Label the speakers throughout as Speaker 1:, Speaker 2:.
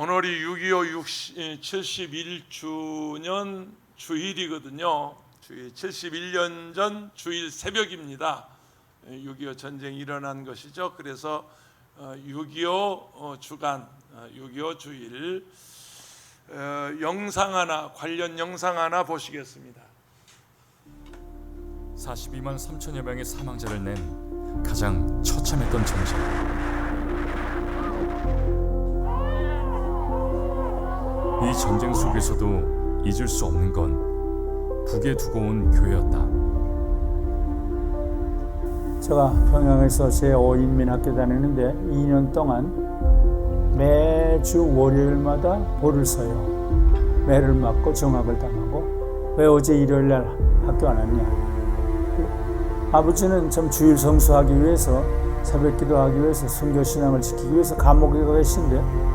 Speaker 1: 오늘이 6.25 71주년 주일이거든요. 주일 71년 전 주일 새벽입니다. 6.25 전쟁이 일어난 것이죠. 그래서 6.25 주간, 6.25 주일 영상 관련 영상 하나 보시겠습니다.
Speaker 2: 42만 3천여 명의 사망자를 낸 가장 처참했던 전쟁. 이 전쟁 속에서도 잊을 수 없는 건 북에 두고 온 교회였다.
Speaker 3: 제가 평양에서 제5인민학교 다니는데 2년 동안 매주 월요일마다 볼을 서요. 매를 맞고 정학을 당하고 왜 어제 일요일날 학교 안 왔냐. 아버지는 참 주일 성수하기 위해서 새벽 기도하기 위해서 선교신앙을 지키기 위해서 감옥에 가 계신데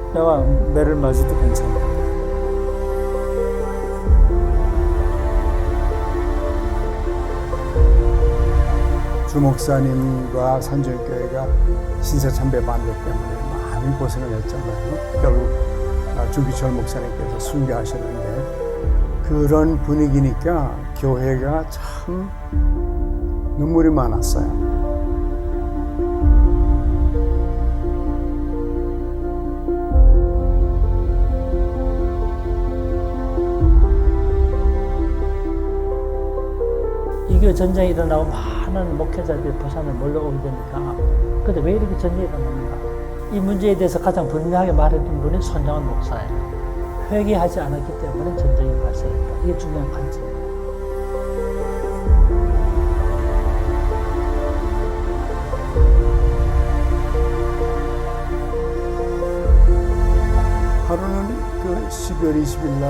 Speaker 3: 내가 매를 맞아도 괜찮다. 주목사님과 산정교회가 신사참배 반대 때문에 많이 고생을 했잖아요. 결국 주기철 목사님께서 순교하셨는데 그런 분위기니까 교회가 참 눈물이 많았어요.
Speaker 4: 이게 전쟁이 일어나고 많은 목회자들이 부산에 몰려오게 되니까 근데 왜 이렇게 전쟁이 일어났는가? 이 문제에 대해서 가장 분명하게 말했던 분이 손정은 목사예요. 회개하지 않았기 때문에 전쟁이 발생했다. 이게 중요한 관점이에요.
Speaker 5: 하루는 그 12월 20일 날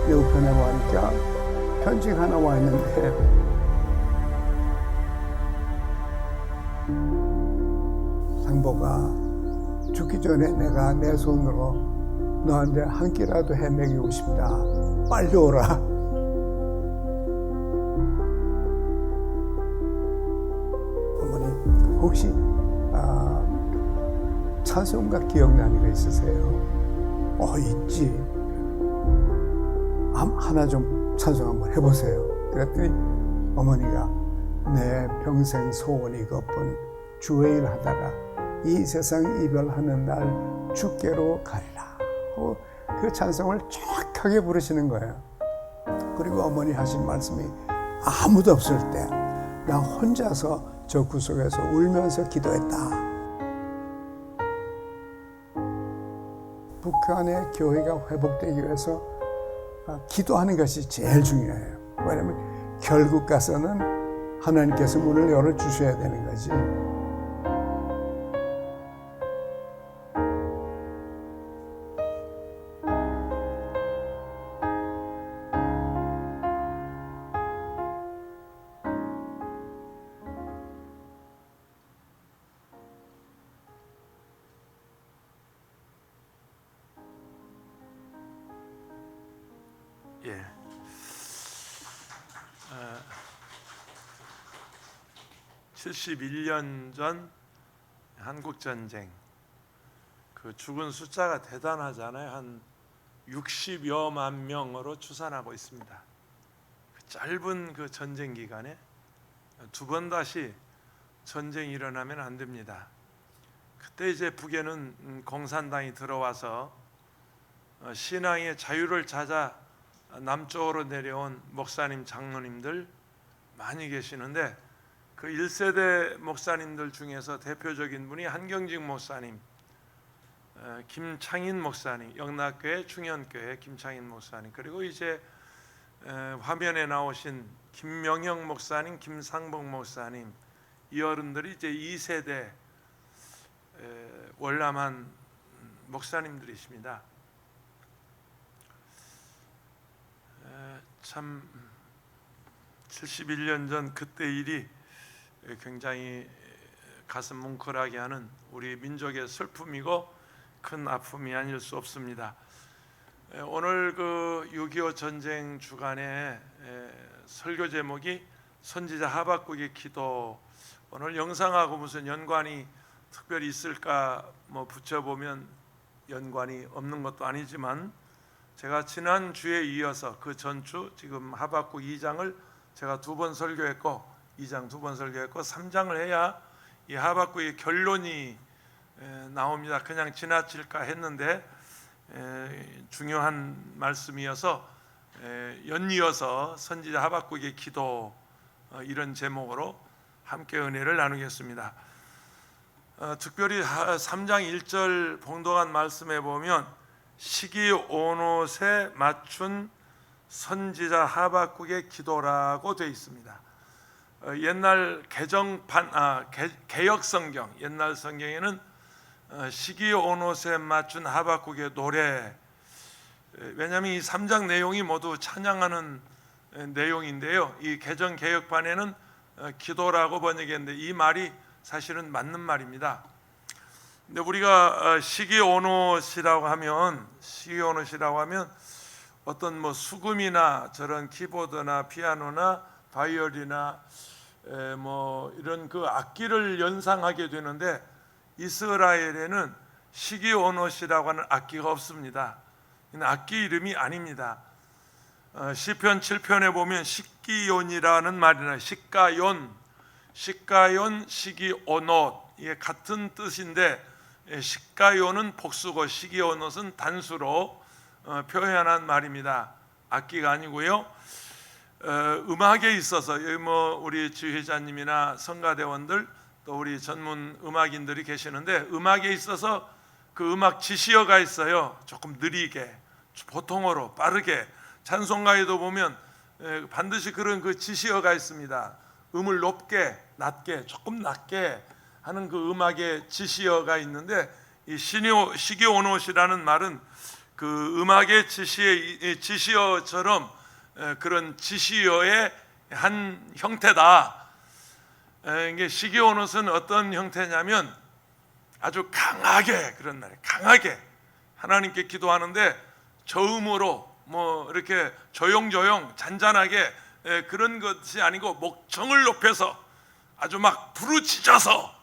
Speaker 5: 여우편에 와니까 편지가 하나 와 있는데 상보가 죽기 전에 내가 내 손으로 너한테 한 끼라도 해 먹이고 싶다. 빨리 오라. 어머니 혹시 찬송가 기억나는 거 있으세요? 있지. 하나 좀 찬송 한번 해보세요. 그랬더니 어머니가 내 평생 소원이 이것뿐 주의 일 하다가 이 세상 이별하는 날 주께로 가리라. 그 찬송을 정확하게 부르시는 거예요. 그리고 어머니 하신 말씀이 아무도 없을 때 나 혼자서 저 구석에서 울면서 기도했다. 북한의 교회가 회복되기 위해서 기도하는 것이 제일 중요해요. 왜냐하면 결국 가서는 하나님께서 문을 열어주셔야 되는 거지.
Speaker 1: 예. 71년 전 한국전쟁, 그 죽은 숫자가 대단하잖아요. 한 60여만 명으로 추산하고 있습니다. 그 짧은 그 전쟁 기간에 두 번 다시 전쟁이 일어나면 안 됩니다. 그때 이제 북에는 공산당이 들어와서 신앙의 자유를 찾아 남쪽으로 내려온 목사님, 장로님들 많이 계시는데 그 1세대 목사님들 중에서 대표적인 분이 한경직 목사님, 김창인 목사님, 영락교회 충현교회 김창인 목사님, 그리고 이제 화면에 나오신 김명형 목사님, 김상복 목사님, 이 어른들이 이제 2세대 월남한 목사님들이십니다. 참 71년 전 그때 일이 굉장히 가슴 뭉클하게 하는 우리 민족의 슬픔이고 큰 아픔이 아닐 수 없습니다. 오늘 그 6.25 전쟁 주간에 설교 제목이 선지자 하박국의 기도. 오늘 영상하고 무슨 연관이 특별히 있을까 뭐 붙여보면 연관이 없는 것도 아니지만, 제가 지난 주에 이어서 그 전주 지금 하박국 2장을 제가 2번 설교했고 2장 2번 설교했고 3장을 해야 이 하박국의 결론이 나옵니다. 그냥 지나칠까 했는데 중요한 말씀이어서 연이어서 선지자 하박국의 기도, 이런 제목으로 함께 은혜를 나누겠습니다. 특별히 3장 1절 봉독한 말씀에 보면 시기 온옷에 맞춘 선지자 하박국의 기도라고 되어 있습니다. 옛날 개역 성경, 옛날 성경에는 시기 온옷에 맞춘 하박국의 노래, 왜냐하면 이 3장 내용이 모두 찬양하는 내용인데요, 이 개정 개역판에는 기도라고 번역했는데 이 말이 사실은 맞는 말입니다. 근데 우리가 시기 온옷이라고 하면 어떤 뭐 수금이나 저런 키보드나 피아노나 바이올이나 뭐 이런 그 악기를 연상하게 되는데, 이스라엘에는 시기 온옷이라고 하는 악기가 없습니다. 이는 악기 이름이 아닙니다. 시편 7편에 보면 식기온이라는 말이나 식가연, 시기 온옷, 이게 같은 뜻인데 식가요는 복수고 시기온옷은 단수로 표현한 말입니다. 악기가 아니고요. 음악에 있어서 여기 뭐 우리 지휘자님이나 성가대원들 또 우리 전문 음악인들이 계시는데, 음악에 있어서 그 음악 지시어가 있어요. 조금 느리게, 보통어로 빠르게. 찬송가에도 보면 반드시 그런 그 지시어가 있습니다. 음을 높게, 낮게, 조금 낮게 하는 그 음악의 지시어가 있는데, 이 시기온옷이라는 말은 그 음악의 지시어처럼 그런 지시어의 한 형태다. 이게 시기온옷은 어떤 형태냐면 아주 강하게, 그런 날 강하게 하나님께 기도하는데 저음으로 뭐 이렇게 조용조용 잔잔하게 그런 것이 아니고 목청을 높여서 아주 막 부르짖어서,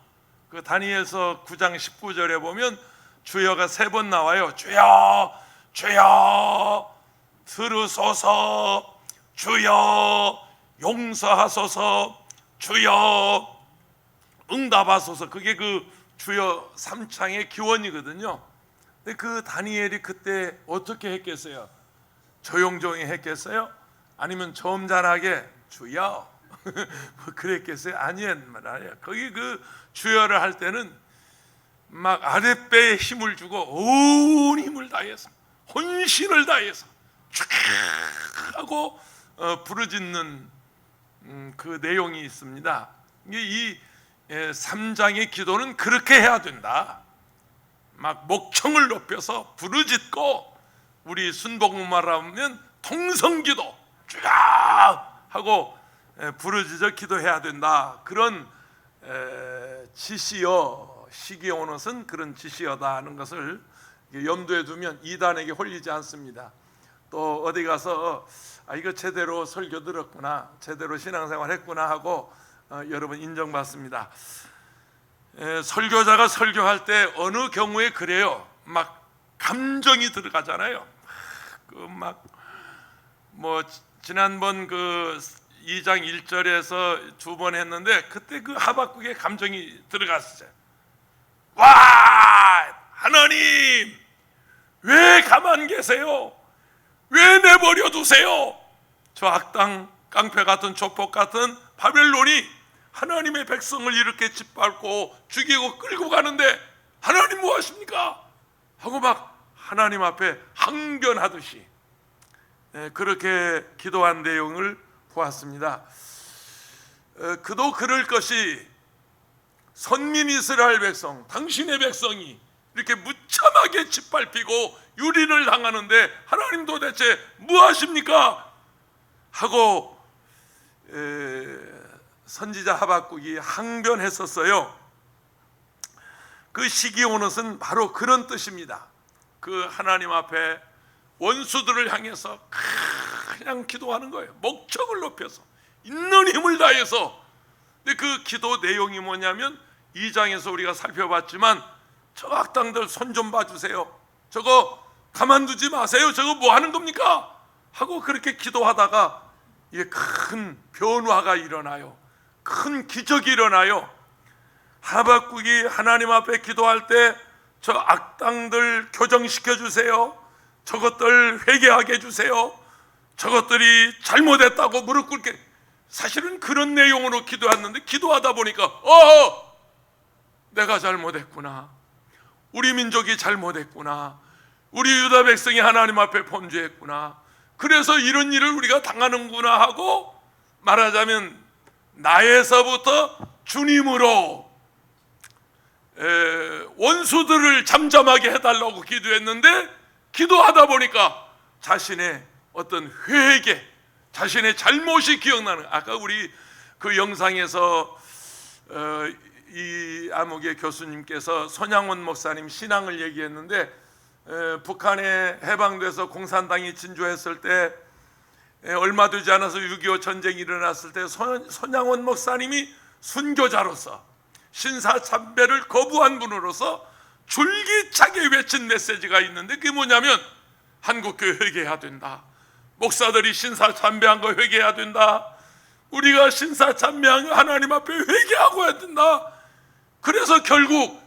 Speaker 1: 그 다니엘서 9장 19절에 보면 주여가 3번 나와요. 주여, 주여 들으소서, 주여 용서하소서, 주여 응답하소서. 그게 그 주여 3창의 기원이거든요. 근데 그 다니엘이 그때 어떻게 했겠어요? 조용조용히 했겠어요? 아니면 점잖하게 주여 뭐 그랬겠어요? 아니에요. 거기 그 주여를 할 때는 막 아랫배에 힘을 주고 온 힘을 다해서, 혼신을 다해서 쫙 하고 부르짖는 그 내용이 있습니다. 이 3장의 기도는 그렇게 해야 된다. 막 목청을 높여서 부르짖고, 우리 순복음말로 하면 통성기도 쫙 하고 부르짖어 기도해야 된다. 그런 지시어, 시기온옷은 그런 지시어다 하는 것을 염두에 두면 이단에게 홀리지 않습니다. 또 어디 가서 이거 제대로 설교 들었구나, 제대로 신앙생활 했구나 하고 여러분 인정받습니다. 설교자가 설교할 때 어느 경우에 그래요. 막 감정이 들어가잖아요. 그 막 뭐 지난번 그 2장 1절에서 2번 했는데 그때 그 하박국의 감정이 들어갔어요. 와, 하나님 왜 가만 계세요? 왜 내버려 두세요? 저 악당 깡패 같은 조폭 같은 바벨론이 하나님의 백성을 이렇게 짓밟고 죽이고 끌고 가는데 하나님 뭐 하십니까? 하고 막 하나님 앞에 항변하듯이 그렇게 기도한 내용을 보았습니다. 그도 그럴 것이 선민 이스라엘 백성, 당신의 백성이 이렇게 무참하게 짓밟히고 유린을 당하는데 하나님 도대체 뭐 하십니까? 하고 선지자 하박국이 항변했었어요. 그 시기온옷은 바로 그런 뜻입니다. 그 하나님 앞에 원수들을 향해서 그냥 기도하는 거예요. 목청을 높여서 있는 힘을 다해서. 근데 그 기도 내용이 뭐냐면 2장에서 우리가 살펴봤지만 저 악당들 손 좀 봐주세요. 저거 가만두지 마세요. 저거 뭐 하는 겁니까? 하고 그렇게 기도하다가 이게 큰 변화가 일어나요. 큰 기적이 일어나요. 하박국이 하나님 앞에 기도할 때 저 악당들 교정시켜 주세요. 저것들 회개하게 해주세요. 저것들이 잘못했다고 무릎 꿇게, 사실은 그런 내용으로 기도했는데 기도하다 보니까 내가 잘못했구나, 우리 민족이 잘못했구나, 우리 유다 백성이 하나님 앞에 범죄했구나, 그래서 이런 일을 우리가 당하는구나 하고, 말하자면 나에서부터 주님으로 원수들을 잠잠하게 해달라고 기도했는데, 기도하다 보니까 자신의 어떤 회개, 자신의 잘못이 기억나는, 아까 우리 그 영상에서 이 암흑의 교수님께서 손양원 목사님 신앙을 얘기했는데, 북한에 해방돼서 공산당이 진주했을 때 얼마 되지 않아서 6.25 전쟁이 일어났을 때 손양원 목사님이 순교자로서 신사참배를 거부한 분으로서 줄기차게 외친 메시지가 있는데, 그게 뭐냐면 한국교회 회개해야 된다, 목사들이 신사참배한 거 회개해야 된다, 우리가 신사참배한 거 하나님 앞에 회개하고 해야 된다. 그래서 결국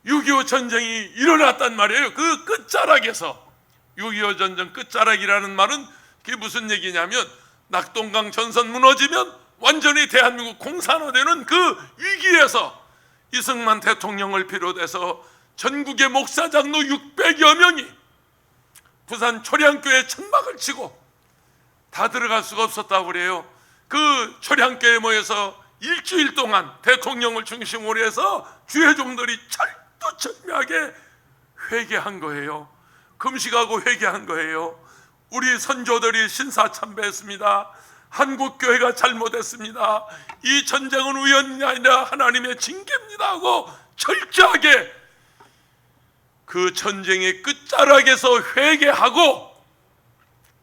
Speaker 1: 6.25 전쟁이 일어났단 말이에요. 그 끝자락에서, 6.25 전쟁 끝자락이라는 말은 그게 무슨 얘기냐면, 낙동강 전선 무너지면 완전히 대한민국 공산화되는 그 위기에서 이승만 대통령을 비롯해서 전국의 목사 장로 600여 명이 부산 초량교회 천막을 치고 다 들어갈 수가 없었다고 그래요. 그 초량교회 모여서 일주일 동안 대통령을 중심으로 해서 주회종들이 철두철미하게 회개한 거예요. 금식하고 회개한 거예요. 우리 선조들이 신사참배했습니다. 한국교회가 잘못했습니다. 이 전쟁은 우연이 아니라 하나님의 징계입니다 하고 철저하게 그 전쟁의 끝자락에서 회개하고,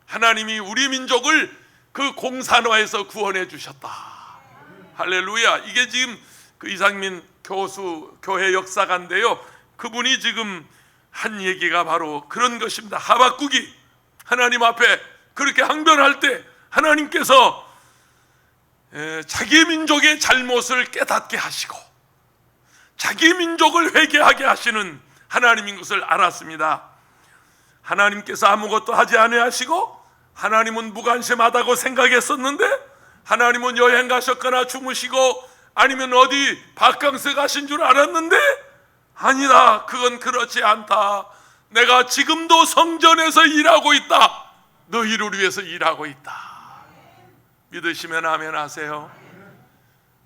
Speaker 1: 하나님이 우리 민족을 그 공산화에서 구원해 주셨다. 할렐루야. 이게 지금 그 이상민 교수, 교회 역사가인데요, 그분이 지금 한 얘기가 바로 그런 것입니다. 하박국이 하나님 앞에 그렇게 항변할 때 하나님께서 자기 민족의 잘못을 깨닫게 하시고 자기 민족을 회개하게 하시는 하나님인 것을 알았습니다. 하나님께서 아무것도 하지 아니하시고 하나님은 무관심하다고 생각했었는데, 하나님은 여행 가셨거나 주무시고 아니면 어디 바캉스 가신 줄 알았는데, 아니다, 그건 그렇지 않다. 내가 지금도 성전에서 일하고 있다. 너희를 위해서 일하고 있다. 믿으시면 아멘 하세요.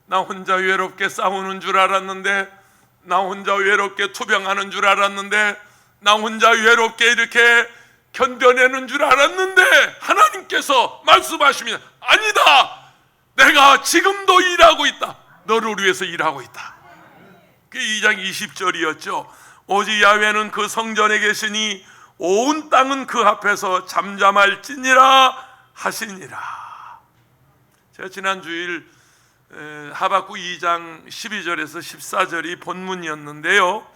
Speaker 1: 나 혼자 외롭게 싸우는 줄 알았는데, 나 혼자 외롭게 투병하는 줄 알았는데, 나 혼자 외롭게 이렇게 견뎌내는 줄 알았는데, 하나님께서 말씀하시면 아니다, 내가 지금도 일하고 있다. 너를 위해서 일하고 있다. 그게 2장 20절이었죠. 오직 야훼는 그 성전에 계시니 온 땅은 그 앞에서 잠잠할지니라 하시니라. 제가 지난 주일 하박국 2장 12절에서 14절이 본문이었는데요,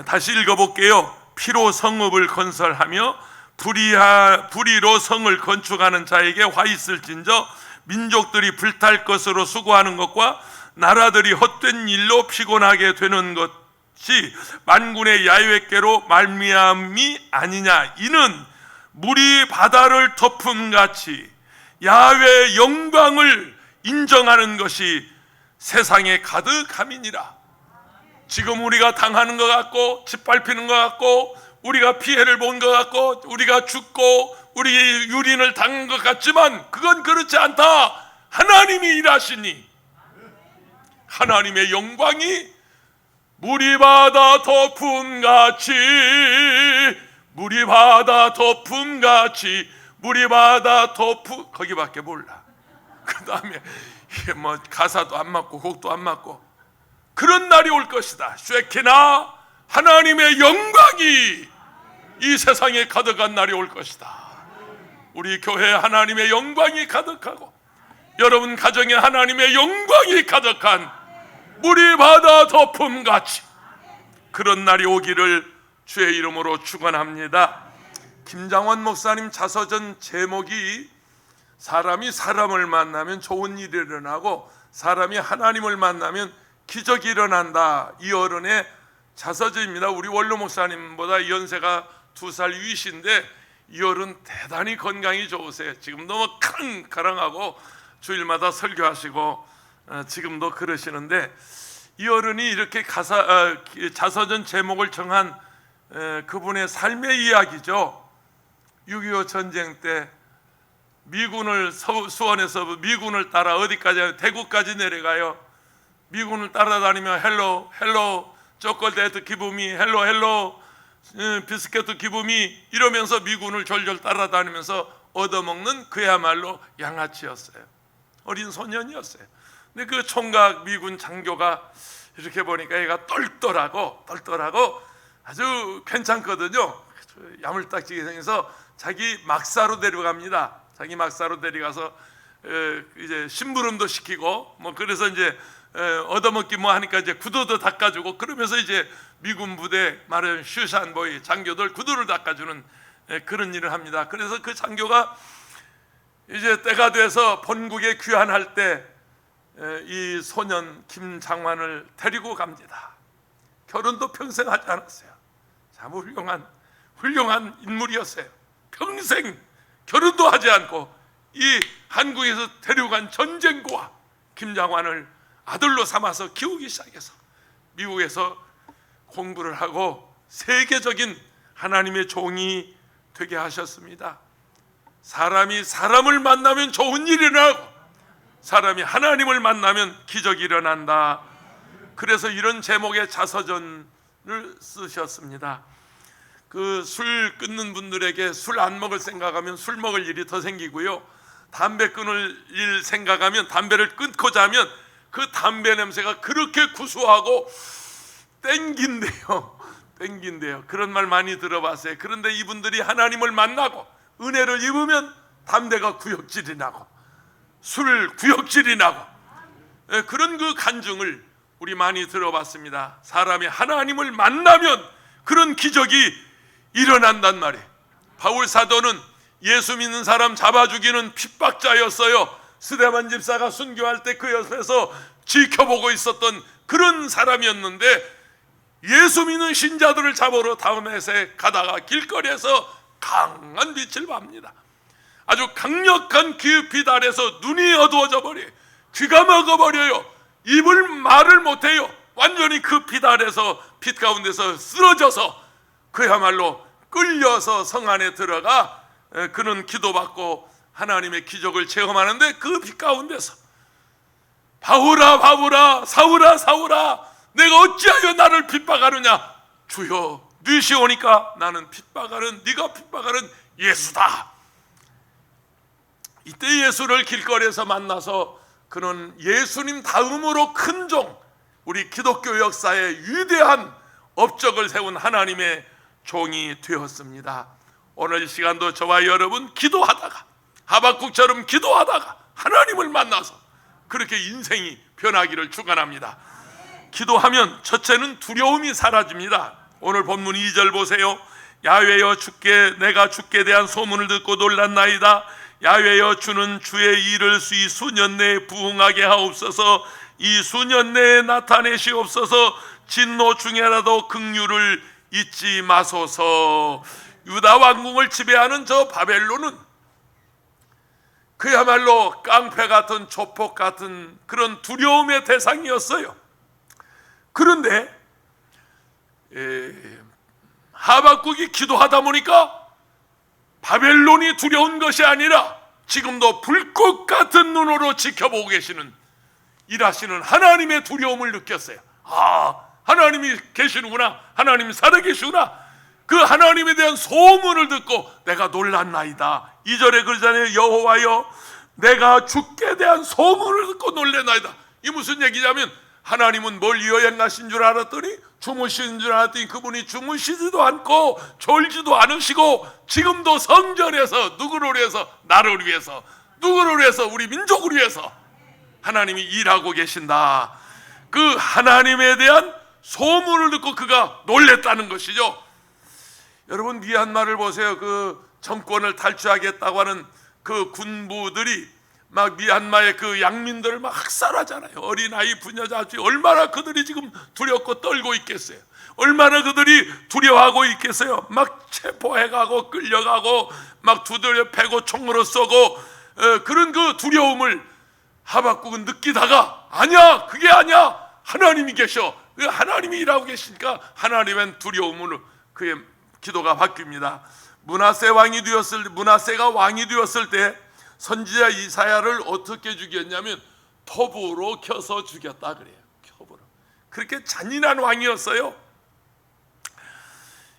Speaker 1: 다시 읽어볼게요. 피로 성읍을 건설하며 불의로 성을 건축하는 자에게 화 있을진저, 민족들이 불탈 것으로 수고하는 것과 나라들이 헛된 일로 피곤하게 되는 것이 만군의 야훼께로 말미암이 아니냐. 이는 물이 바다를 덮음같이 야훼의 영광을 인정하는 것이 세상에 가득함이니라. 지금 우리가 당하는 것 같고 짓밟히는 것 같고 우리가 피해를 본 것 같고 우리가 죽고 우리 유린을 당한 것 같지만 그건 그렇지 않다. 하나님이 일하시니 하나님의 영광이 물이 바다 덮음같이, 물이 바다 덮음같이, 물이 바다 덮음, 거기밖에 몰라. 그 다음에 이게 뭐 가사도 안 맞고 곡도 안 맞고, 그런 날이 올 것이다. 쉐키나 하나님의 영광이 이 세상에 가득한 날이 올 것이다. 우리 교회에 하나님의 영광이 가득하고 여러분 가정에 하나님의 영광이 가득한 물이 바다 덮음같이 그런 날이 오기를 주의 이름으로 축원합니다. 김장원 목사님 자서전 제목이 사람이 사람을 만나면 좋은 일이 일어나고 사람이 하나님을 만나면 기적이 일어난다. 이 어른의 자서전입니다. 우리 원로 목사님보다 연세가 2살 위신데 이 어른 대단히 건강이 좋으세요. 지금도 뭐 캉카랑하고 주일마다 설교하시고 지금도 그러시는데 이 어른이 이렇게 자서전 제목을 정한 그분의 삶의 이야기죠. 6.25 전쟁 때 미군을 수원에서 미군을 따라 어디까지 대구까지 내려가요. 미군을 따라다니며 헬로 초콜릿 기부미 헬로 비스켓 기부미 이러면서 미군을 졸졸 따라다니면서 얻어먹는 그야말로 양아치였어요. 어린 소년이었어요. 근데 그 총각 미군 장교가 이렇게 보니까 얘가 똘똘하고 아주 괜찮거든요. 야물딱지게 생겨서 자기 막사로 데려갑니다. 자기 막사로 데려가서 이제 심부름도 시키고 뭐 그래서 이제 얻어먹기 뭐 하니까 이제 구두도 닦아주고 그러면서 이제 미군 부대 말하자면 슈샨보이 장교들 구두를 닦아주는 그런 일을 합니다. 그래서 그 장교가 이제 때가 돼서 본국에 귀환할 때 이 소년 김장환을 데리고 갑니다. 결혼도 평생 하지 않았어요. 참 훌륭한 인물이었어요. 평생 결혼도 하지 않고 이 한국에서 데려간 전쟁고와 김장환을 아들로 삼아서 키우기 시작해서 미국에서 공부를 하고 세계적인 하나님의 종이 되게 하셨습니다. 사람이 사람을 만나면 좋은 일이 일어나고 사람이 하나님을 만나면 기적이 일어난다. 그래서 이런 제목의 자서전을 쓰셨습니다. 그 술 끊는 분들에게 술 안 먹을 생각하면 술 먹을 일이 더 생기고요. 담배 끊을 일 생각하면 담배를 끊고자 하면 그 담배 냄새가 그렇게 구수하고 땡긴대요. 그런 말 많이 들어봤어요. 그런데 이분들이 하나님을 만나고 은혜를 입으면 담배가 구역질이 나고 술 구역질이 나고 그런 그 간증을 우리 많이 들어봤습니다. 사람이 하나님을 만나면 그런 기적이 일어난단 말이에요. 바울 사도는 예수 믿는 사람 잡아 죽이는 핍박자였어요. 스데반 집사가 순교할 때 그 옆에서 지켜보고 있었던 그런 사람이었는데 예수 믿는 신자들을 잡으러 다음에서 가다가 길거리에서 강한 빛을 봅니다. 아주 강력한 그 빛 아래서 눈이 어두워져 버려요. 귀가 먹어버려요. 입을 말을 못해요. 완전히 그 빛 아래서 빛 가운데서 쓰러져서 그야말로 끌려서 성 안에 들어가 그는 기도받고 하나님의 기적을 체험하는데 그 빛 가운데서 바울아 사울아 내가 어찌하여 나를 핍박하느냐. 주여 뉘시오니까 나는 네가 핍박하는 예수다. 이때 예수를 길거리에서 만나서 그는 예수님 다음으로 큰 종, 우리 기독교 역사의 위대한 업적을 세운 하나님의 종이 되었습니다. 오늘 이 시간도 저와 여러분 기도하다가 하박국처럼 기도하다가 하나님을 만나서 그렇게 인생이 변하기를 축원합니다. 기도하면 첫째는 두려움이 사라집니다. 오늘 본문 2절 보세요. 야훼여 내가 주께 대한 소문을 듣고 놀랐나이다. 야훼여 주는 주의 일을 이 수년 내에 부응하게 하옵소서. 이 수년 내에 나타내시옵소서. 진노 중에라도 긍휼을 잊지 마소서. 유다 왕궁을 지배하는 저 바벨론은 그야말로 깡패 같은 조폭 같은 그런 두려움의 대상이었어요. 그런데 하박국이 기도하다 보니까 바벨론이 두려운 것이 아니라 지금도 불꽃 같은 눈으로 지켜보고 계시는 일하시는 하나님의 두려움을 느꼈어요. 하나님이 계시는구나. 하나님이 살아계시구나. 그 하나님에 대한 소문을 듣고 내가 놀랐나이다. 2절에 그러잖아요. 여호와여 내가 주께 대한 소문을 듣고 놀랐나이다. 이 무슨 얘기냐면 하나님은 멀리 여행 가신 줄 알았더니 주무시는 줄 알았더니 그분이 주무시지도 않고 졸지도 않으시고 지금도 성전에서 누구를 위해서? 나를 위해서, 누구를 위해서? 우리 민족을 위해서 하나님이 일하고 계신다. 그 하나님에 대한 소문을 듣고 그가 놀랬다는 것이죠. 여러분, 미얀마를 보세요. 그 정권을 탈취하겠다고 하는 그 군부들이 막 미얀마의 그 양민들을 막 학살하잖아요. 어린아이, 부녀자, 얼마나 그들이 지금 두렵고 떨고 있겠어요. 얼마나 그들이 두려워하고 있겠어요. 막 체포해가고 끌려가고 막 두들겨 패고 총으로 쏘고 그런 그 두려움을 하박국은 느끼다가 아니야, 그게 아니야, 하나님이 계셔. 그 하나님이 일하고 계시니까 하나님은 두려움으로 그의 기도가 바뀝니다. 문하세가 왕이 되었을 때 선지자 이사야를 어떻게 죽였냐면 톱으로 켜서 죽였다 그래요. 톱으로. 그렇게 잔인한 왕이었어요.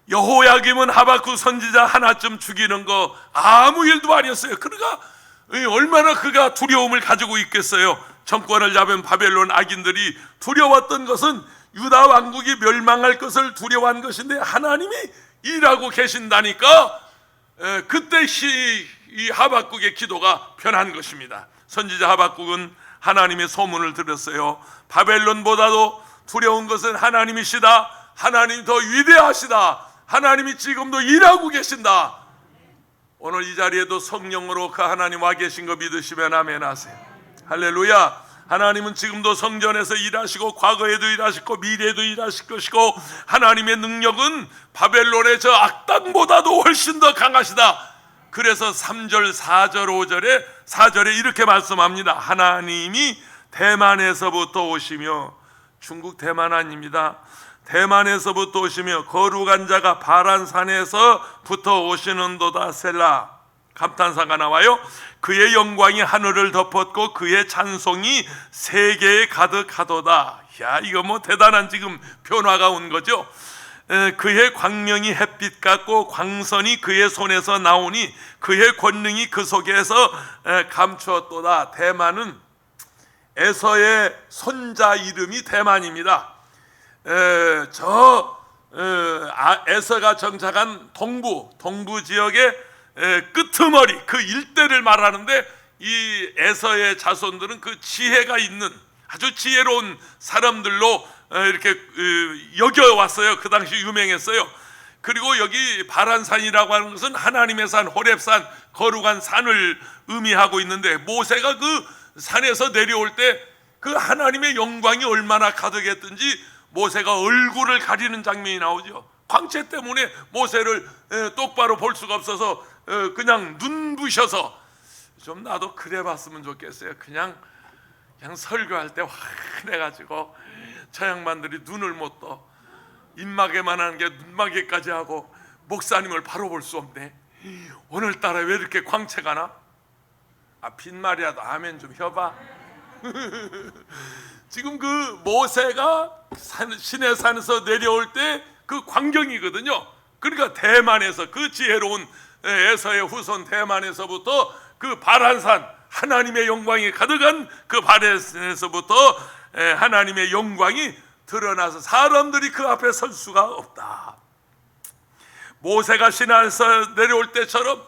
Speaker 1: 여호야김은 하박국 선지자 하나쯤 죽이는 거 아무 일도 아니었어요. 그러니까 얼마나 그가 두려움을 가지고 있겠어요. 정권을 잡은 바벨론 악인들이 두려웠던 것은 유다 왕국이 멸망할 것을 두려워한 것인데 하나님이 일하고 계신다니까 그때 이 하박국의 기도가 변한 것입니다. 선지자 하박국은 하나님의 소문을 들었어요. 바벨론보다도 두려운 것은 하나님이시다. 하나님이 더 위대하시다. 하나님이 지금도 일하고 계신다. 오늘 이 자리에도 성령으로 그 하나님 와 계신 거 믿으시면 아멘 하세요. 할렐루야. 하나님은 지금도 성전에서 일하시고 과거에도 일하시고 미래에도 일하실 것이고 하나님의 능력은 바벨론의 저 악당보다도 훨씬 더 강하시다. 그래서 3절, 4절, 4절에 이렇게 말씀합니다. 하나님이 대만에서부터 오시며, 중국 대만 아닙니다. 대만에서부터 오시며 거룩한 자가 바란산에서부터 오시는도다. 셀라. 감탄사가 나와요. 그의 영광이 하늘을 덮었고 그의 찬송이 세계에 가득하도다. 야, 이거 뭐 대단한 지금 변화가 온 거죠. 그의 광명이 햇빛 같고 광선이 그의 손에서 나오니 그의 권능이 그 속에서 감추었도다. 대만은 에서의 손자 이름이 대만입니다. 에서가 정착한 동부 지역의 끄트머리 그 일대를 말하는데 이 에서의 자손들은 그 지혜가 있는 아주 지혜로운 사람들로 이렇게 여겨왔어요. 그 당시 유명했어요. 그리고 여기 바란산이라고 하는 것은 하나님의 산, 호렙산, 거룩한 산을 의미하고 있는데 모세가 그 산에서 내려올 때 그 하나님의 영광이 얼마나 가득했든지 모세가 얼굴을 가리는 장면이 나오죠. 광채 때문에 모세를 똑바로 볼 수가 없어서 그냥 눈부셔서, 좀 나도 그래 봤으면 좋겠어요. 그냥 설교할 때 환해가지고 저 양반들이 눈을 못 떠. 입마개만 하는 게 눈마개까지 하고 목사님을 바로 볼 수 없네. 오늘따라 왜 이렇게 광채가 나? 빈말이라도 아멘 좀 해봐. 지금 그 모세가 시내 산에서 내려올 때 그 광경이거든요. 그러니까 대만에서 그 지혜로운 에서의 후손 대만에서부터 그 바란산 하나님의 영광이 가득한 그 바란산에서부터 하나님의 영광이 드러나서 사람들이 그 앞에 설 수가 없다. 모세가 시내에서 내려올 때처럼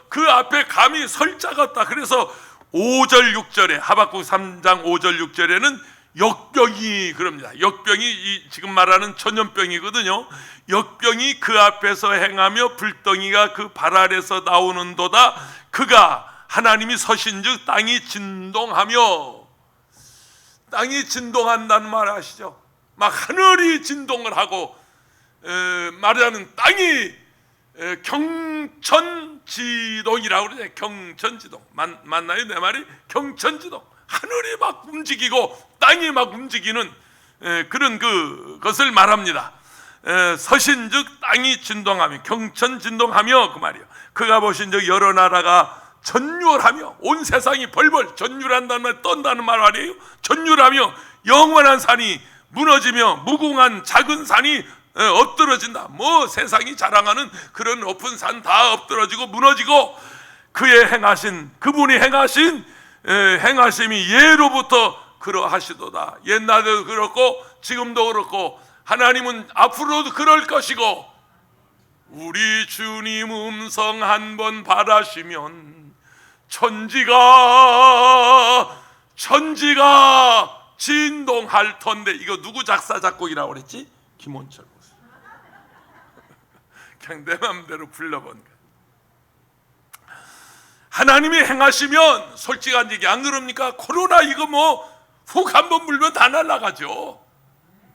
Speaker 1: 그 앞에 감히 설 자가 없다. 그래서 5절 6절에 하박국 3장 5절 6절에는 역병이 그럽니다. 역병이 지금 말하는 전염병이거든요. 역병이 그 앞에서 행하며 불덩이가 그 발 아래서 나오는도다. 그가 하나님이 서신즉 땅이 진동하며, 땅이 진동한다는 말 아시죠? 막 하늘이 진동을 하고 말하는 땅이 경천지동이라고 그러죠. 경천지동 맞나요? 내 말이 경천지동. 하늘이 막 움직이고 땅이 막 움직이는 그런 그것을 말합니다. 서신즉 땅이 진동하며, 경천진동하며 그 말이요. 그가 보신즉 여러 나라가 전율하며, 온 세상이 벌벌 전율한다는 말, 떤다는 말 아니에요? 전율하며 영원한 산이 무너지며 무궁한 작은 산이 엎드러진다. 뭐 세상이 자랑하는 그런 높은 산 다 엎드러지고 무너지고, 그의 행하신, 그분이 행하신 행하심이 예로부터 그러하시도다. 옛날에도 그렇고 지금도 그렇고 하나님은 앞으로도 그럴 것이고, 우리 주님 음성 한번 바라시면 천지가 진동할 터인데, 이거 누구 작사 작곡이라고 그랬지? 김원철 목사. 그냥 내 마음대로 불러본 거야. 하나님이 행하시면 솔직한 얘기 안 그럽니까? 코로나 이거 뭐 훅 한번 불면 다 날아가죠.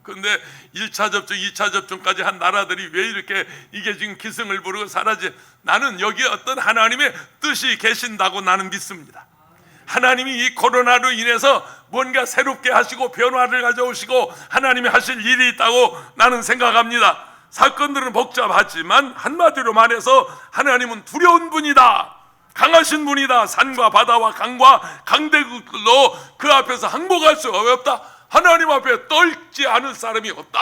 Speaker 1: 근데 1차 접종, 2차 접종까지 한 나라들이 왜 이렇게 이게 지금 기승을 부르고 사라지? 나는 여기에 어떤 하나님의 뜻이 계신다고 나는 믿습니다. 하나님이 이 코로나로 인해서 뭔가 새롭게 하시고 변화를 가져오시고 하나님이 하실 일이 있다고 나는 생각합니다. 사건들은 복잡하지만 한마디로 말해서 하나님은 두려운 분이다, 강하신 분이다. 산과 바다와 강과 강대국들로 그 앞에서 항복할 수가 없다. 하나님 앞에 떨지 않을 사람이 없다.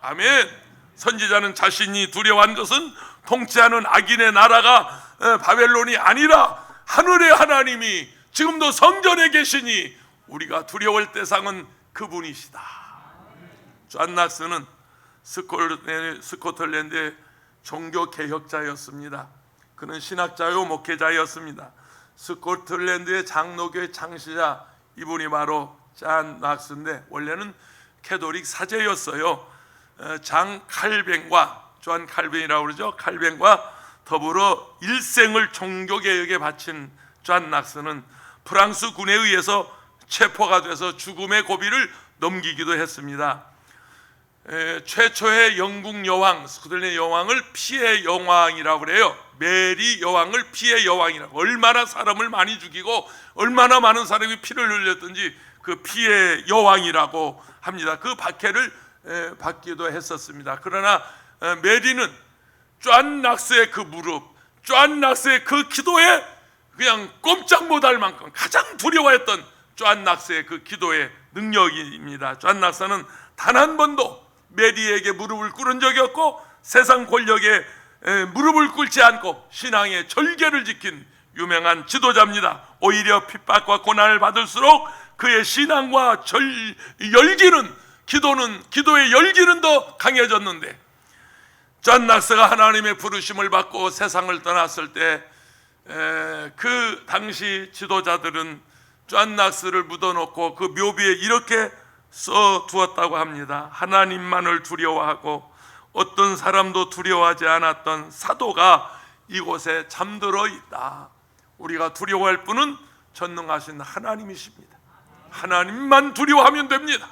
Speaker 1: 아멘. 선지자는 자신이 두려워한 것은 통치하는 악인의 나라가 바벨론이 아니라 하늘의 하나님이 지금도 성전에 계시니 우리가 두려울 대상은 그분이시다. 존 낙스는 스코틀랜드의 종교개혁자였습니다. 그는 신학자요 목회자였습니다. 스코틀랜드의 장로교의 창시자, 이분이 바로 존 낙스인데 원래는 캐톨릭 사제였어요. 장 칼뱅과, 존 칼뱅이라고 그러죠. 칼뱅과 더불어 일생을 종교개혁에 바친 존 낙스는 프랑스 군에 의해서 체포가 돼서 죽음의 고비를 넘기기도 했습니다. 최초의 영국 여왕, 스코틀랜드 여왕을 피해 여왕이라고 그래요. 메리 여왕을 피해 여왕이라고. 얼마나 사람을 많이 죽이고 얼마나 많은 사람이 피를 흘렸든지 그 피해 여왕이라고 합니다. 그 박해를 받기도 했었습니다. 그러나 메리는 존 낙스의 그 무릎, 존 낙스의 그 기도에 그냥 꼼짝 못할 만큼 가장 두려워했던 존 낙스의 그 기도의 능력입니다. 존 낙스는 단 한 번도 메리에게 무릎을 꿇은 적이 없고 세상 권력에 무릎을 꿇지 않고 신앙의 절개를 지킨 유명한 지도자입니다. 오히려 핍박과 고난을 받을수록 그의 신앙과 열기는, 기도의 열기는 더 강해졌는데, 존 낙스가 하나님의 부르심을 받고 세상을 떠났을 때 그 당시 지도자들은 존 낙스를 묻어놓고 그 묘비에 이렇게 써두었다고 합니다. 하나님만을 두려워하고 어떤 사람도 두려워하지 않았던 사도가 이곳에 잠들어 있다. 우리가 두려워할 분은 전능하신 하나님이십니다. 하나님만 두려워하면 됩니다.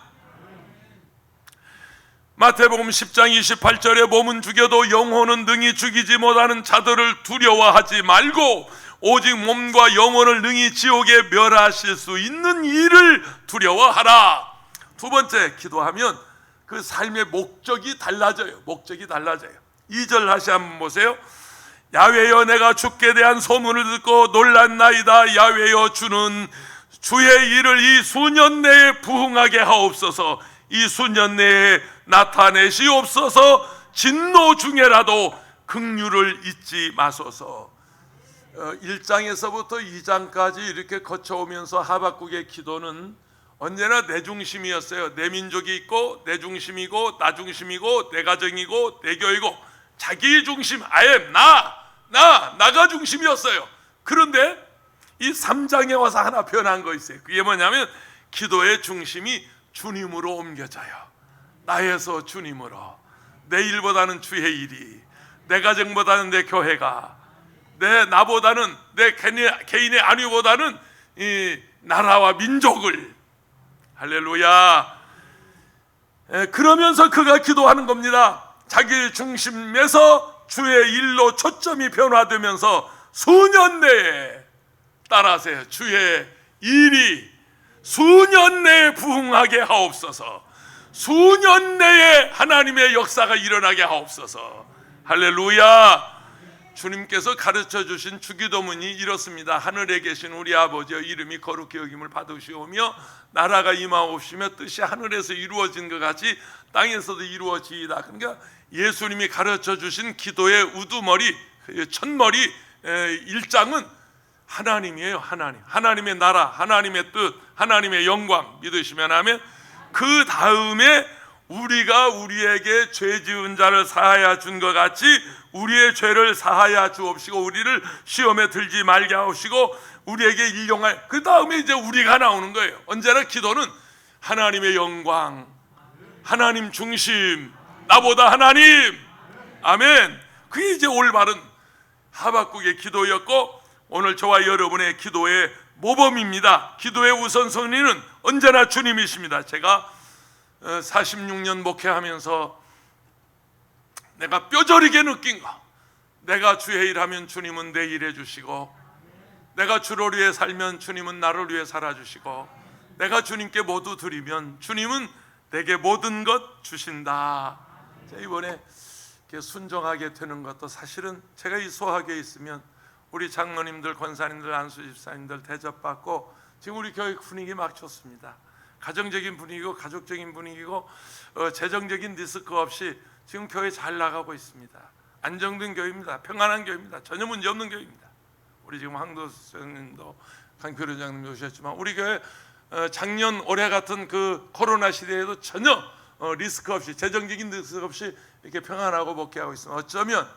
Speaker 1: 마태복음 10장 28절에 몸은 죽여도 영혼은 능히 죽이지 못하는 자들을 두려워하지 말고 오직 몸과 영혼을 능히 지옥에 멸하실 수 있는 이를 두려워하라. 두 번째, 기도하면 그 삶의 목적이 달라져요. 목적이 달라져요. 2절 다시 한번 보세요. 야훼여, 내가 주께 대한 소문을 듣고 놀랐나이다. 야훼여, 주는 주의 일을 이 수년 내에 부흥하게 하옵소서. 이 수년 내에 나타내시옵소서. 진노 중에라도 긍휼을 잊지 마소서. 1장에서부터 2장까지 이렇게 거쳐오면서 하박국의 기도는 언제나 내 중심이었어요. 내 민족이 있고 내 중심이고 나 중심이고 내 가정이고 내 교회이고 자기 중심, 아예 나가 중심이었어요. 그런데 이 3장에 와서 하나 변한 거 있어요. 그게 뭐냐면 기도의 중심이 주님으로 옮겨져요. 나에서 주님으로. 내 일보다는 주의 일이, 내 가정보다는 내 교회가, 나보다는 내 개인의 안위보다는 이 나라와 민족을. 할렐루야. 그러면서 그가 기도하는 겁니다. 자기 중심에서 주의 일로 초점이 변화되면서 수년 내에, 따라하세요, 주의 일이 수년 내에 부흥하게 하옵소서. 수년 내에 하나님의 역사가 일어나게 하옵소서. 할렐루야. 주님께서 가르쳐 주신 주기도문이 이렇습니다. 하늘에 계신 우리 아버지여, 이름이 거룩히 여김을 받으시오며 나라가 임하옵시며 뜻이 하늘에서 이루어진 것 같이 땅에서도 이루어지이다. 그러니까 예수님이 가르쳐 주신 기도의 우두머리, 첫머리 1장은 하나님이에요. 하나님의 나라, 하나님의 뜻, 하나님의 영광 믿으시면 하면, 그 다음에 우리가 우리에게 죄 지은 자를 사하여 준 것 같이 우리의 죄를 사하여 주옵시고 우리를 시험에 들지 말게 하옵시고 우리에게 일용할, 그 다음에 이제 우리가 나오는 거예요. 언제나 기도는 하나님의 영광, 하나님 중심, 나보다 하나님. 아멘. 그게 이제 올바른 하박국의 기도였고, 오늘 저와 여러분의 기도의 모범입니다. 기도의 우선순위는 언제나 주님이십니다. 제가 46년 목회하면서 내가 뼈저리게 느낀 거, 내가 주의 일하면 주님은 내 일 해주시고, 내가 주를 위해 살면 주님은 나를 위해 살아주시고, 내가 주님께 모두 드리면 주님은 내게 모든 것 주신다. 이번에 이렇게 순종하게 되는 것도 사실은 제가 이 소학에 있으면 우리 장로님들, 권사님들, 안수집사님들 대접받고 지금 우리 교회 분위기 막 좋습니다. 가정적인 분위기고 가족적인 분위기고 재정적인 리스크 없이 지금 교회 잘 나가고 있습니다. 안정된 교회입니다. 평안한 교회입니다. 전혀 문제 없는 교회입니다. 우리 지금 황도선님도 강표련장님 오셨지만 우리 교회 작년 올해 같은 그 코로나 시대에도 전혀 리스크 없이, 재정적인 리스크 없이 이렇게 평안하고 목회하고 있습니다. 어쩌면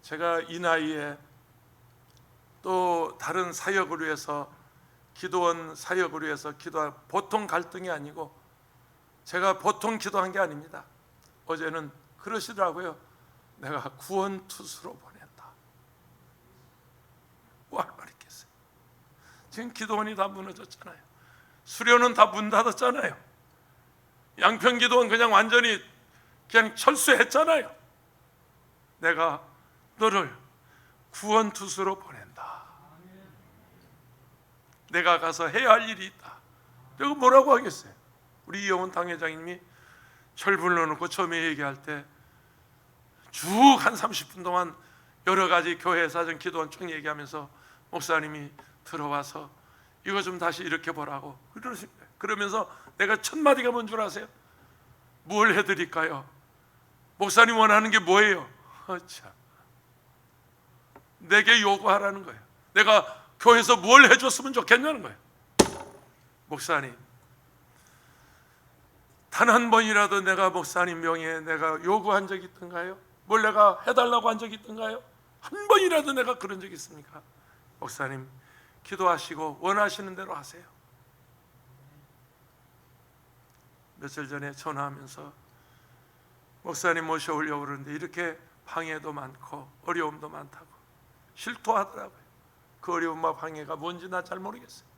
Speaker 1: 제가 이 나이에 또 다른 사역을 위해서, 기도원 사역을 위해서 기도할 보통 갈등이 아니고 제가 보통 기도한 게 아닙니다. 어제는 그러시더라고요. 내가 구원투수로 보낸다. 뭐 할 말 있겠어요? 지금 기도원이 다 무너졌잖아요. 수료는 다 문 닫았잖아요. 양평 기도원 그냥 완전히 그냥 철수했잖아요. 내가 너를 구원투수로 보낸다. 내가 가서 해야 할 일이 있다. 내가 뭐라고 하겠어요? 우리 이영훈 당회장님이 절 불러놓고 처음에 얘기할 때 쭉 한 30분 동안 여러 가지 교회 사정 기도원 쭉 얘기하면서 목사님이 들어와서 이거 좀 다시 이렇게 보라고 그러십니다. 그러면서 내가 첫 마디가 뭔 줄 아세요? 뭘 해드릴까요? 목사님 원하는 게 뭐예요? 참. 내게 요구하라는 거예요. 내가 교회에서 뭘 해줬으면 좋겠냐는 거예요. 목사님, 단 한 번이라도 내가 목사님 명예에 내가 요구한 적이 있던가요? 뭘 내가 해달라고 한 적이 있던가요? 한 번이라도 내가 그런 적이 있습니까? 목사님, 기도하시고 원하시는 대로 하세요. 며칠 전에 전화하면서 목사님 모셔오려고 그러는데 이렇게 방해도 많고 어려움도 많다고 실토하더라고요. 그 어려움과 방해가 뭔지 나 잘 모르겠어요.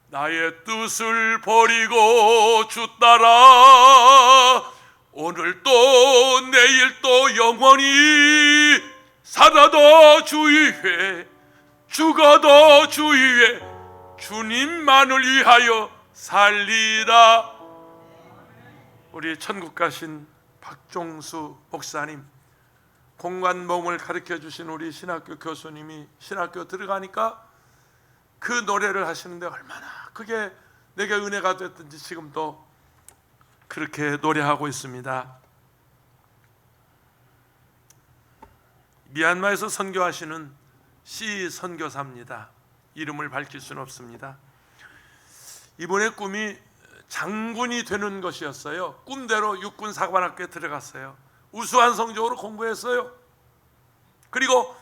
Speaker 1: 나의 뜻을 버리고 주 따라 오늘 또 내일 또 영원히 살아도 주 위에 죽어도 주 위에 주님만을 위하여 살리라. 우리 천국 가신 박종수 목사님, 공관봉을 가르쳐 주신 우리 신학교 교수님이 신학교 들어가니까 그 노래를 하시는데 얼마나 그게 내게 은혜가 됐든지 지금도 그렇게 노래하고 있습니다. 미얀마에서 선교하시는 시 선교사입니다. 이름을 밝힐 수는 없습니다. 이분의 꿈이 장군이 되는 것이었어요. 꿈대로 육군 사관학교에 들어갔어요. 우수한 성적으로 공부했어요. 그리고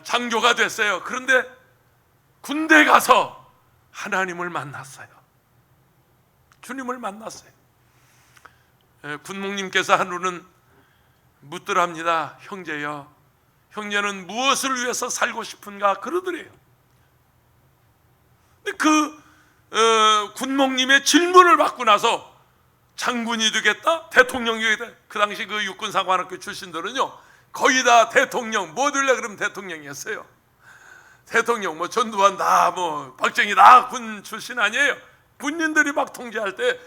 Speaker 1: 장교가 됐어요. 그런데 군대 가서 하나님을 만났어요. 주님을 만났어요. 군목님께서 하루는 묻더랍니다. 형제여, 형제는 무엇을 위해서 살고 싶은가? 그러더래요. 근데 그 군목님의 질문을 받고 나서 장군이 되겠다? 대통령이 되겠다? 그 당시 그 육군사관학교 출신들은요 거의 다 대통령, 뭐 될래 그러면 대통령이었어요. 대통령, 뭐 전두환 다, 뭐 박정희 다 군 출신 아니에요. 군인들이 막 통제할 때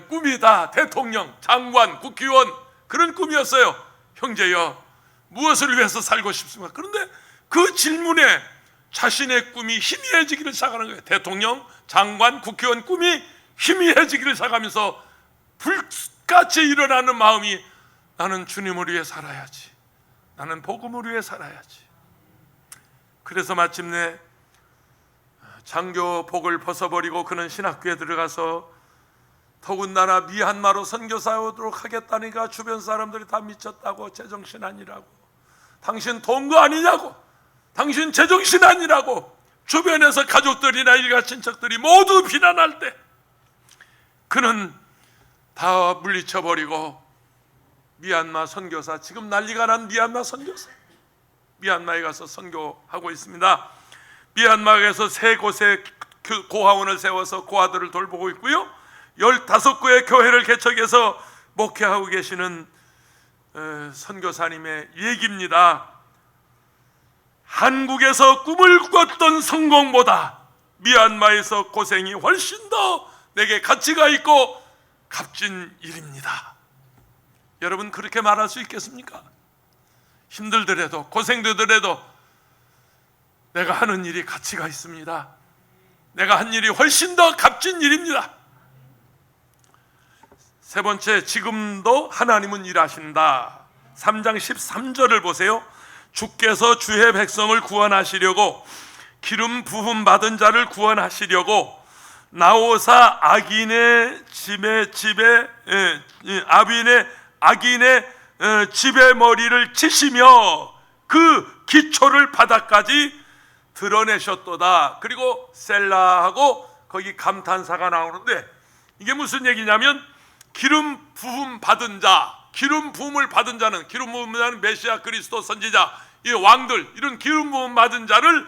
Speaker 1: 꿈이 다 대통령, 장관, 국회의원 그런 꿈이었어요. 형제여, 무엇을 위해서 살고 싶습니까? 그런데 그 질문에 자신의 꿈이 희미해지기를 시작하는 거예요. 대통령, 장관, 국회의원 꿈이 희미해지기를 시작하면서 불같이 일어나는 마음이 나는 주님을 위해 살아야지, 나는 복음을 위해 살아야지. 그래서 마침내 장교복을 벗어버리고 그는 신학교에 들어가서 더군다나 미얀마로 선교사하도록 하겠다니까 주변 사람들이 다 미쳤다고, 제정신 아니라고 당신 동거 아니냐고, 당신 제정신 아니라고 주변에서 가족들이나 일가 친척들이 모두 비난할 때 그는 다 물리쳐버리고 미얀마 선교사, 지금 난리가 난 미얀마 선교사, 미얀마에 가서 선교하고 있습니다. 미얀마에서 3곳의 고아원을 세워서 고아들을 돌보고 있고요, 15구의 교회를 개척해서 목회하고 계시는 선교사님의 얘기입니다. 한국에서 꿈을 꾸었던 성공보다 미얀마에서 고생이 훨씬 더 내게 가치가 있고 값진 일입니다. 여러분, 그렇게 말할 수 있겠습니까? 힘들더라도 고생되더라도 내가 하는 일이 가치가 있습니다. 내가 한 일이 훨씬 더 값진 일입니다. 세 번째, 지금도 하나님은 일하신다. 3장 13절을 보세요. 주께서 주의 백성을 구원하시려고 기름 부음 받은 자를 구원하시려고 나오사 악인의 집의 머리를 치시며 그 기초를 바닥까지 드러내셨도다. 그리고 셀라하고 거기 감탄사가 나오는데, 이게 무슨 얘기냐면 기름 부음 받은 자, 기름 부음을 받은 자는, 기름 부음을 받은 메시아 그리스도 선지자, 이 왕들, 이런 기름 부음 받은 자를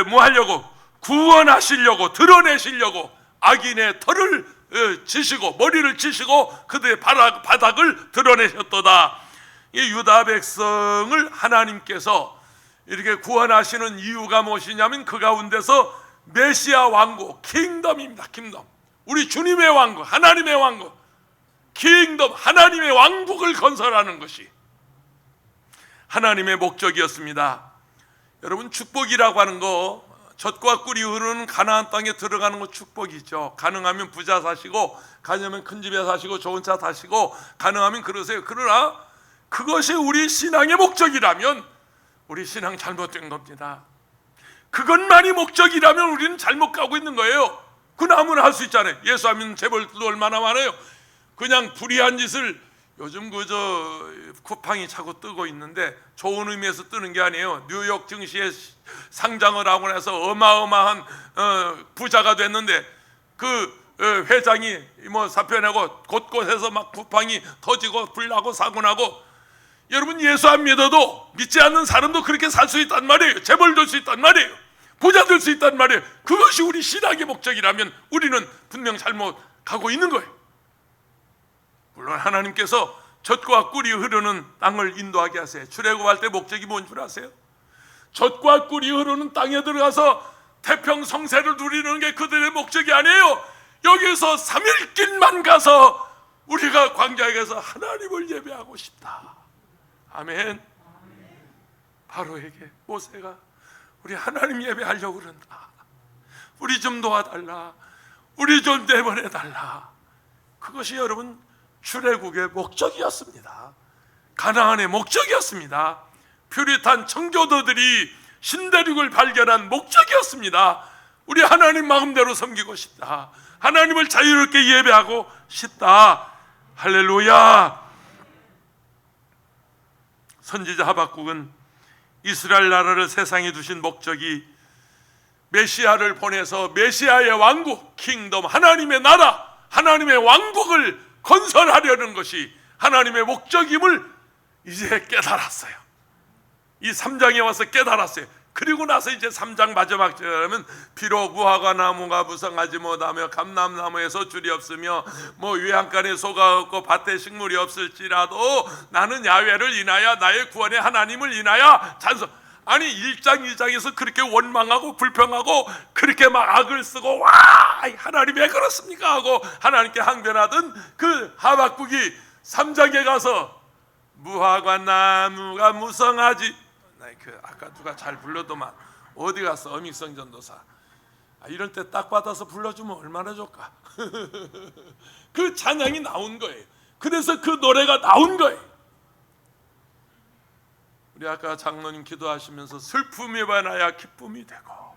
Speaker 1: 뭐 하려고? 구원하시려고, 드러내시려고 악인의 털을 치시고 머리를 치시고 그들의 바닥을 드러내셨도다. 이 유다 백성을 하나님께서 이렇게 구원하시는 이유가 무엇이냐면 그 가운데서 메시아 왕국, 킹덤입니다. 킹덤, 우리 주님의 왕국, 하나님의 왕국, 킹덤, 하나님의 왕국을 건설하는 것이 하나님의 목적이었습니다. 여러분, 축복이라고 하는 거, 젖과 꿀이 흐르는 가나안 땅에 들어가는 거 축복이죠. 가능하면 부자 사시고, 가능하면 큰 집에 사시고, 좋은 차 타시고, 가능하면 그러세요. 그러나 그것이 우리 신앙의 목적이라면 우리 신앙 잘못된 겁니다. 그것만이 목적이라면 우리는 잘못 가고 있는 거예요. 그건 아무나 할 수 있잖아요. 예수 하면 재벌도 얼마나 많아요. 그냥 불의한 짓을, 요즘 그저 쿠팡이 자꾸 뜨고 있는데 좋은 의미에서 뜨는 게 아니에요. 뉴욕 증시에 상장을 하고 나서 어마어마한 부자가 됐는데 그 회장이 뭐 사표 내고 곳곳에서 막 쿠팡이 터지고 불나고 사고 나고, 여러분, 예수 안 믿어도 믿지 않는 사람도 그렇게 살 수 있단 말이에요. 재벌 될 수 있단 말이에요. 부자 될 수 있단 말이에요. 그것이 우리 신앙의 목적이라면 우리는 분명 잘못 가고 있는 거예요. 물론 하나님께서 젖과 꿀이 흐르는 땅을 인도하게 하세요. 출애굽할 때 목적이 뭔 줄 아세요? 젖과 꿀이 흐르는 땅에 들어가서 태평성세를 누리는 게 그들의 목적이 아니에요. 여기서 3일 길만 가서 우리가 광야에 가서 하나님을 예배하고 싶다. 아멘. 바로에게 모세가 우리 하나님 예배하려고 그런다. 우리 좀 도와달라. 우리 좀 내보내달라. 그것이 여러분 출애굽의 목적이었습니다. 가나안의 목적이었습니다. 퓨리탄 청교도들이 신대륙을 발견한 목적이었습니다. 우리 하나님 마음대로 섬기고 싶다. 하나님을 자유롭게 예배하고 싶다. 할렐루야. 선지자 하박국은 이스라엘 나라를 세상에 두신 목적이 메시아를 보내서 메시아의 왕국, 킹덤, 하나님의 나라, 하나님의 왕국을 건설하려는 것이 하나님의 목적임을 이제 깨달았어요. 이 3장에 와서 깨달았어요. 그리고 나서 이제 3장 마지막 절에 하면 비록 무화과 나무가 무성하지 못하며 감람나무에서 줄이 없으며 뭐 외양간에 소가 없고 밭에 식물이 없을지라도 나는 야훼를 인하여 나의 구원의 하나님을 인하여 찬송. 아니 1장 2장에서 그렇게 원망하고 불평하고 그렇게 막 악을 쓰고 와 하나님 왜 그렇습니까 하고 하나님께 항변하던 그 하박국이 3장에 가서 무화과 나무가 무성하지, 아까 누가 잘 불러도만 어디 갔어 어믹성 전도사, 이럴 때 딱 받아서 불러주면 얼마나 좋을까. 그 찬양이 나온 거예요. 그래서 그 노래가 나온 거예요. 우리 아까 장로님 기도하시면서 슬픔이 변하여 기쁨이 되고,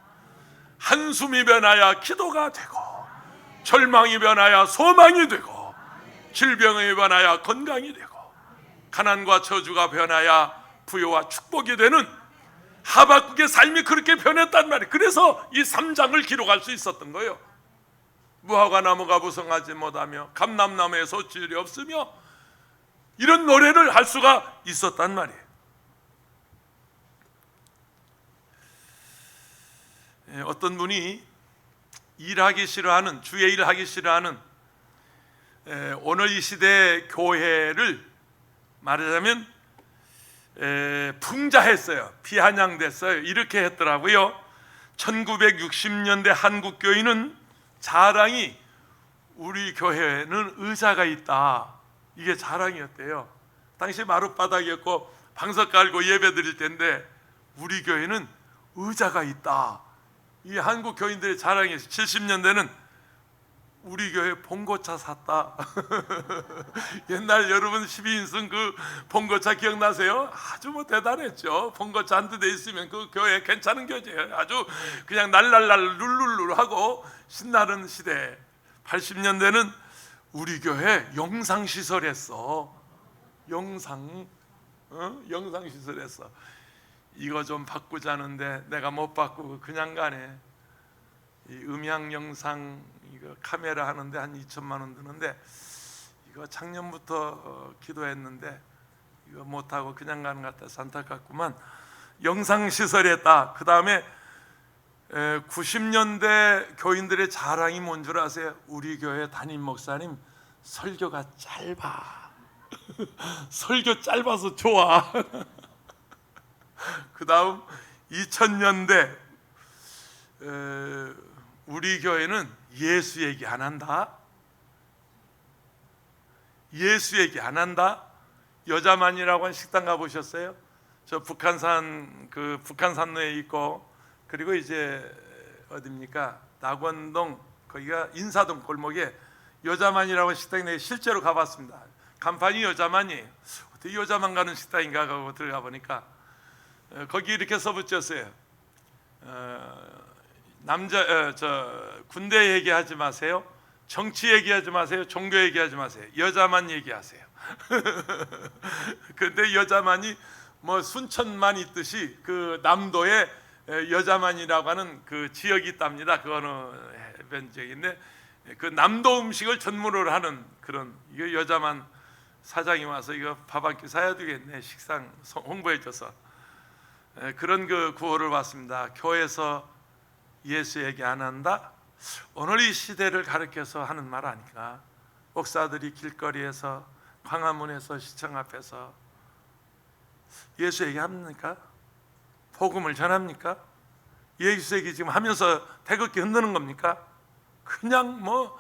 Speaker 1: 한숨이 변하여 기도가 되고, 절망이 변하여 소망이 되고, 질병이 변하여 건강이 되고, 가난과 저주가 변하여 부여와 축복이 되는 하박국의 삶이 그렇게 변했단 말이에요. 그래서 이 3장을 기록할 수 있었던 거예요. 무화과 나무가 부성하지 못하며 감람나무에 소출이 없으며 이런 노래를 할 수가 있었단 말이에요. 어떤 분이 일하기 싫어하는, 주의 일하기 싫어하는 오늘 이 시대 교회를 말하자면 풍자했어요. 비아냥됐어요. 이렇게 했더라고요. 1960년대 한국 교회는 자랑이 우리 교회에는 의자가 있다. 이게 자랑이었대요. 당시 마룻바닥이었고 방석 깔고 예배 드릴 때인데 우리 교회는 의자가 있다. 이 한국 교인들의 자랑이었어요. 70년대는 우리 교회 봉고차 샀다. 옛날 여러분 12인승 그 봉고차 기억나세요? 아주 뭐 대단했죠. 봉고차 한 대 있으면 그 교회 괜찮은 교회예요. 아주 그냥 날랄랄 룰룰룰하고 신나는 시대. 80년대는 우리 교회 영상시설했어. 영상시설했어. 이거 좀 바꾸자는데 내가 못 바꾸고 그냥 가네. 이 음향 영상 이거 카메라 하는데 한 2천만 원 드는데 이거 작년부터 기도했는데 이거 못하고 그냥 가는 것 같아서 안타깝구만. 영상시설이 했다. 그 다음에 90년대 교인들의 자랑이 뭔 줄 아세요? 우리 교회 담임 목사님 설교가 짧아. 설교 짧아서 좋아. 그 다음 2000년대 우리 교회는 예수 얘기 안 한다. 예수 얘기 안 한다. 여자만이라고 하는 식당 가보셨어요? 저 북한산로에 있고, 그리고 이제 어디입니까? 낙원동 거기가 인사동 골목에 여자만이라고 하는 식당에 실제로 가봤습니다. 간판이 여자만이에요. 어떻게 여자만 가는 식당인가 하고 들어가 보니까 거기 이렇게 써붙였어요. 군대 얘기하지 마세요. 정치 얘기하지 마세요. 종교 얘기하지 마세요. 여자만 얘기하세요. 그런데 여자만이 뭐 순천만 있듯이 그 남도에 여자만이라고 하는 그 지역이 있답니다. 그거는 해변 지역인데 그 남도 음식을 전문으로 하는 그런, 이거 여자만 사장이 와서 이거 밥 한 끼 사야 되겠네. 식상 홍보해줘서. 그런 그 구호를 봤습니다. 교회에서 예수 얘기 안 한다. 오늘 이 시대를 가르쳐서 하는 말 아닌가. 목사들이 길거리에서, 광화문에서, 시청 앞에서 예수 얘기합니까? 복음을 전합니까? 예수 얘기 지금 하면서 태극기 흔드는 겁니까? 그냥 뭐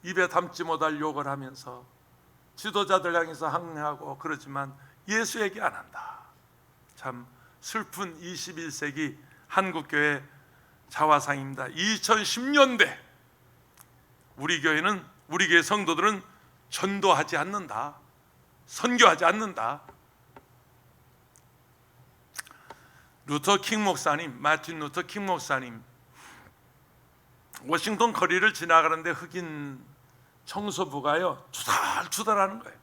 Speaker 1: 입에 담지 못할 욕을 하면서 지도자들 향해서 항의하고 그러지만 예수 얘기 안 한다. 참 슬픈 21세기 한국교회 자화상입니다. 2010년대 우리 교회는, 우리 교회 성도들은 전도하지 않는다. 선교하지 않는다. 루터킹 목사님, 마틴 루터킹 목사님, 워싱턴 거리를 지나가는데 흑인 청소부가요 투덜투덜하는 거예요.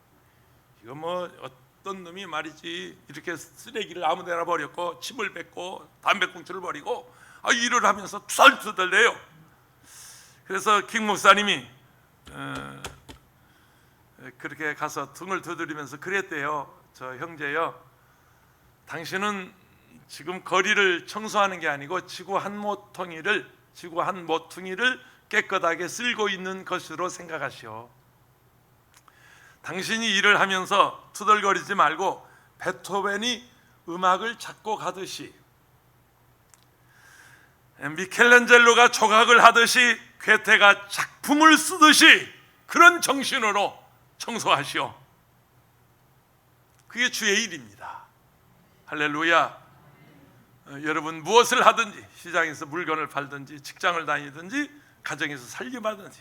Speaker 1: 이거 뭐 어떤 놈이 말이지 이렇게 쓰레기를 아무데나 버렸고 침을 뱉고 담배꽁초를 버리고 일을 하면서 투덜투덜해요. 그래서 킹 목사님이 그렇게 가서 등을 두드리면서 그랬대요. 저 형제요, 당신은 지금 거리를 청소하는 게 아니고 지구 한 모퉁이를 깨끗하게 쓸고 있는 것으로 생각하시오. 당신이 일을 하면서 투덜거리지 말고 베토벤이 음악을 작곡하듯이, 미켈란젤로가 조각을 하듯이, 괴테가 작품을 쓰듯이 그런 정신으로 청소하시오. 그게 주의 일입니다. 할렐루야. 여러분 무엇을 하든지, 시장에서 물건을 팔든지, 직장을 다니든지, 가정에서 살림하든지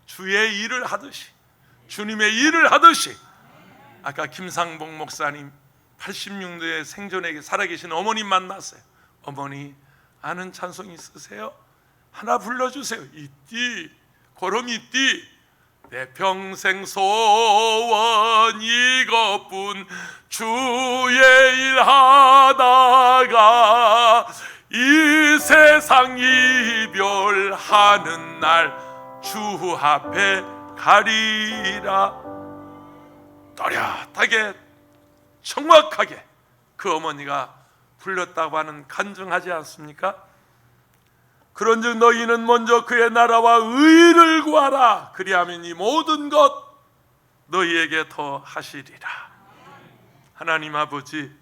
Speaker 1: 주의 일을 하듯이, 주님의 일을 하듯이. 아까 김상봉 목사님 86년도에 생존에 살아계신 어머님 만났어요. 어머니 아는 찬송 있으세요? 하나 불러주세요. 있디, 고름 있디. 내 평생 소원 이것뿐 주의 일 하다가 이 세상 이별하는 날 주 앞에 가리라. 또렷하게 정확하게 그 어머니가 불렀다고 하는 간증하지 않습니까? 그런즉 너희는 먼저 그의 나라와 의를 구하라. 그리하면 이 모든 것 너희에게 더 하시리라. 하나님 아버지,